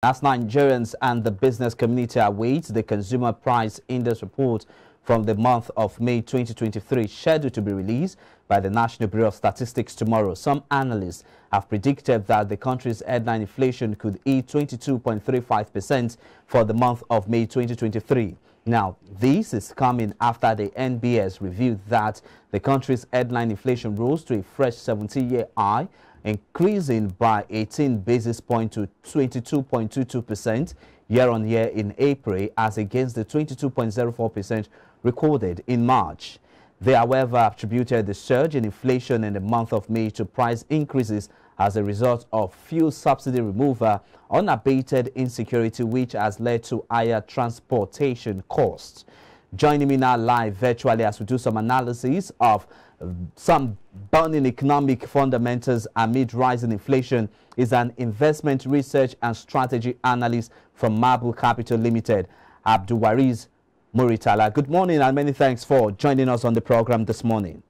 As Nigerians and the business community await the Consumer Price Index report from the month of May 2023, scheduled to be released by the National Bureau of Statistics tomorrow, some analysts have predicted that the country's headline inflation could hit 22.35% for the month of May 2023. Now, this is coming after the NBS revealed that the country's headline inflation rose to a fresh 70-year high, increasing by 18 basis points to 22.22% year-on-year in April, as against the 22.04% recorded in March. They, however, attributed the surge in inflation in the month of May to price increases as a result of fuel subsidy removal, unabated insecurity, which has led to higher transportation costs. Joining me now live virtually as we do some analysis of some burning economic fundamentals amid rising inflation is an investment research and strategy analyst from Marble Capital Limited, Abdulwariz Muritala. Good morning and many thanks for joining us on the program this morning.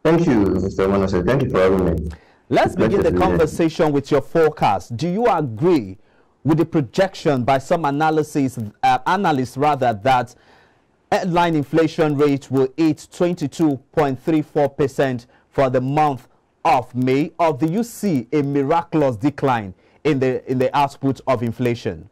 Thank you, Mr. Manose. Thank you for having me. Let's begin the conversation with your forecast. Do you agree with the projection by some analysts that headline inflation rate will hit 22.34% for the month of May, or do you see a miraculous decline in the output of inflation?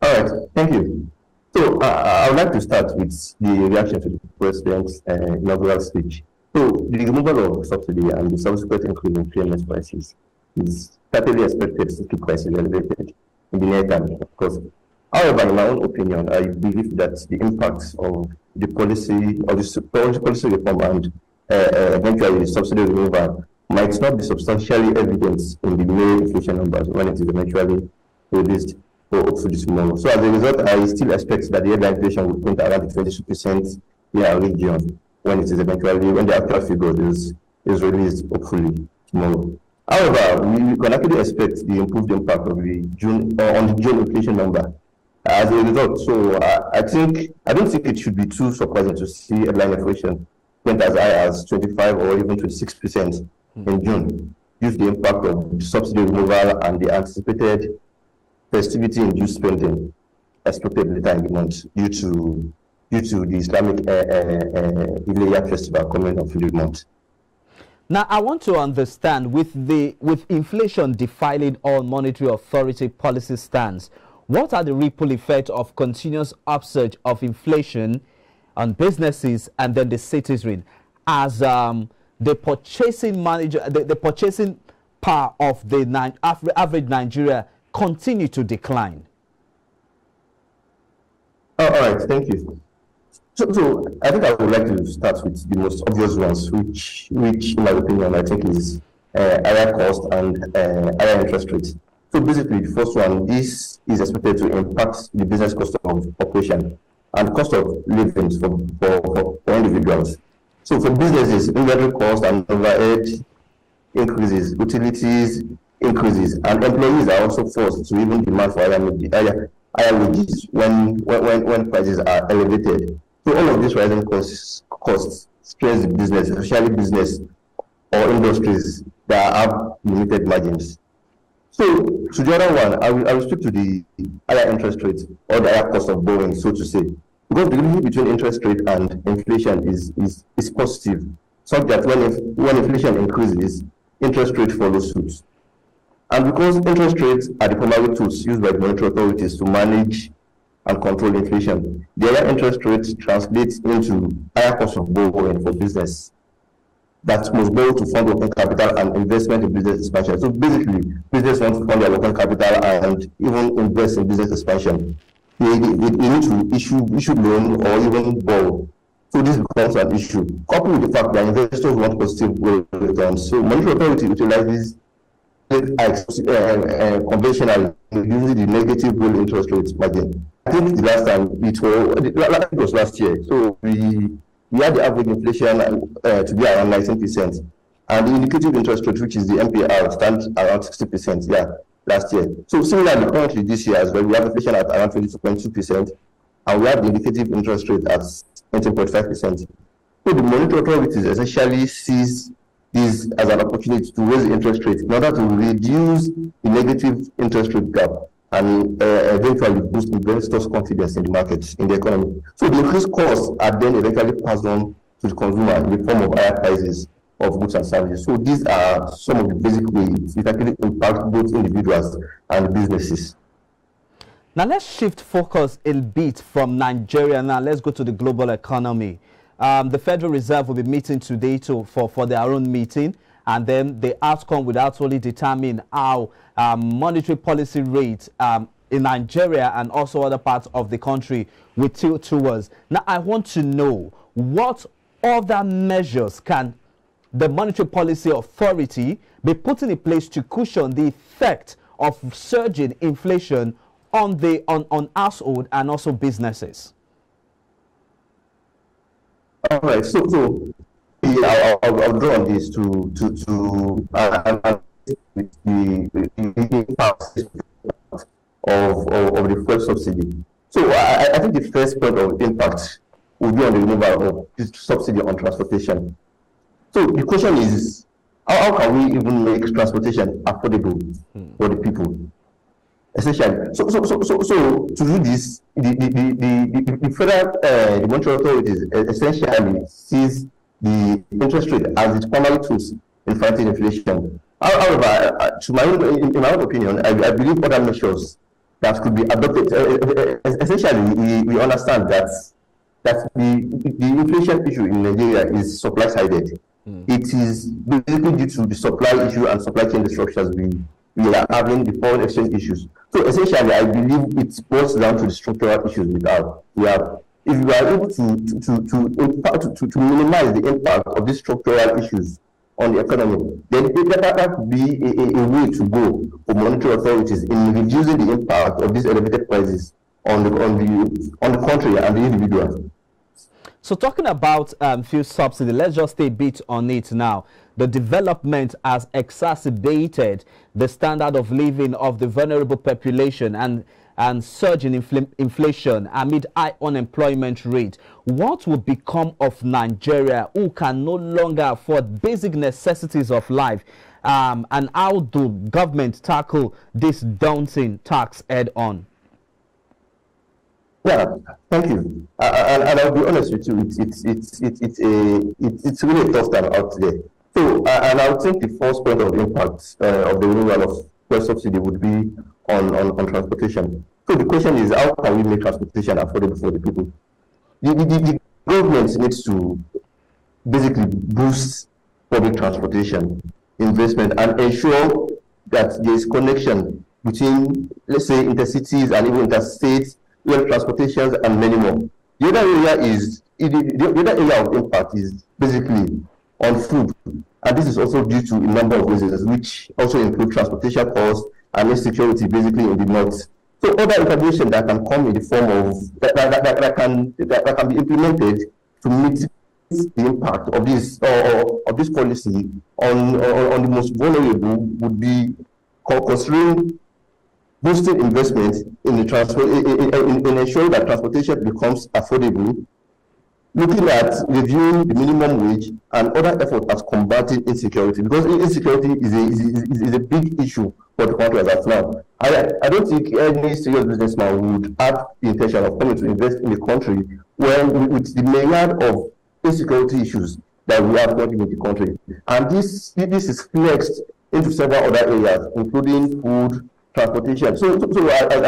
All right, thank you. So I would like to start with the reaction to the President's inaugural speech. So the removal of subsidy and the subsequent increase in PMS prices is certainly expected to keep prices elevated in the near term, of course. However, in my own opinion, I believe that the impacts of the policy or the policy reform and eventually the subsidy removal might not be substantially evident in the May inflation numbers when it is eventually released, or hopefully tomorrow. So as a result, I still expect that the headline inflation will point around the 22% near region when it is eventually, when the actual figure is released, hopefully tomorrow. However, we can actually expect the improved impact of the June on the June inflation number as a result. So I don't think it should be too surprising to see headline inflation went as high as 25 or even 26% in June, due to the impact of the subsidy removal and the anticipated festivity-induced spending expected later in the month due to the Islamic Ilayah festival coming up in the month. Now, I want to understand, with inflation defiling all monetary authority policy stance, what are the ripple effects of continuous upsurge of inflation on businesses and then the citizen, as the purchasing power of the average Nigeria continue to decline? All right, thank you. So I think I would like to start with the most obvious ones, which in my opinion, I think is higher cost and higher interest rates. So basically, the first one, this is expected to impact the business cost of operation and cost of living for individuals. So for businesses, inventory cost and overhead increases, utilities increases, and employees are also forced to even demand for higher wages when prices are elevated. So all of these rising costs stress the business, especially business or industries that have limited margins. So to the other one, I will speak to the higher interest rate or the higher cost of borrowing, so to say. Because the relationship between interest rate and inflation is positive, so that when inflation increases, interest rate follows suit. And because interest rates are the primary tools used by the monetary authorities to manage and control inflation, the higher interest rates translates into higher cost of borrowing for business that must borrow to fund working capital and investment in business expansion. So basically, business wants to fund their working capital and even invest in business expansion. They need to issue loan or even borrow. So this becomes an issue. Coupled with the fact that investors want positive returns. So monetary authority utilizes conventionally using the negative real interest rate margin. I think the last time it was last year. So we had the average inflation to be around 19%, and the indicative interest rate, which is the MPR, stands around 60%. Last year. So similarly, currently this year as well, we have inflation at around 22.2%, and we have the indicative interest rate at 19.5%. So the monetary authorities essentially sees this as an opportunity to raise the interest rate in order to reduce the negative interest rate gap and eventually boost investors' confidence in the market, in the economy. So the increased costs are then eventually passed on to the consumer in the form of higher prices of goods and services. So these are some of the basic ways it actually impacts both individuals and businesses. Now let's shift focus a bit from Nigeria. Now let's go to the global economy. The Federal Reserve will be meeting today for their own meeting, and then the outcome will actually determine how monetary policy rates in Nigeria and also other parts of the country will tilt towards. Now I want to know, what other measures can the Monetary Policy Authority be putting in place to cushion the effect of surging inflation on household and also businesses? All right, so yeah, I'll draw on this to the impact of the fuel subsidy. So I think the first point of impact will be on the removal of this subsidy on transportation. So the question is, how can we even make transportation affordable for the people? Essentially, so to do this, the federal the monetary authorities essentially sees the interest rate as its primary tools in fighting inflation. However, in my own opinion, I believe other measures that could be adopted. Essentially, we understand that the inflation issue in Nigeria is supply sided. It is basically due to the supply issue and supply chain disruptions we are having, the foreign exchange issues. So essentially, I believe it boils down to the structural issues we have. If we are able to minimize the impact of these structural issues on the economy, then that could be a way to go for monetary authorities in reducing the impact of these elevated prices on the country and the individual. So talking about fuel subsidy, let's just stay a bit on it now. The development has exacerbated the standard of living of the vulnerable population and surging inflation amid high unemployment rate. What will become of Nigeria, who can no longer afford basic necessities of life? And how do government tackle this daunting tax head on? Yeah, thank you. And I'll be honest with you, it's really a tough time out there. So, and I would think the first point of impact of the removal of fuel subsidy would be on transportation. So the question is, how can we make transportation affordable for the people? The government needs to basically boost public transportation investment and ensure that there is connection between, let's say, intercities and even interstate rail transportations and many more. The other area of impact is basically on food, and this is also due to a number of reasons, which also include transportation costs and insecurity, basically in the north. So other intervention that can come in the form of that can be implemented to mitigate the impact of this policy on the most vulnerable would be considering boosting investment in the in ensuring that transportation becomes affordable, looking at reviewing the minimum wage and other efforts at combating insecurity, because insecurity is a big issue for the country as of now. I don't think any serious businessman would have the intention of coming to invest in the country when with the myriad of insecurity issues that we have in the country. And this is flexed into several other areas, including food, transportation. So as a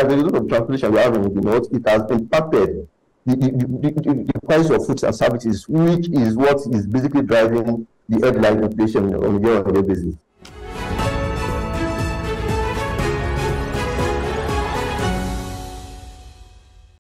result of transportation we have in the north, it has impacted the price of foods and services, which is what is basically driving the headline inflation on a year-on-year basis.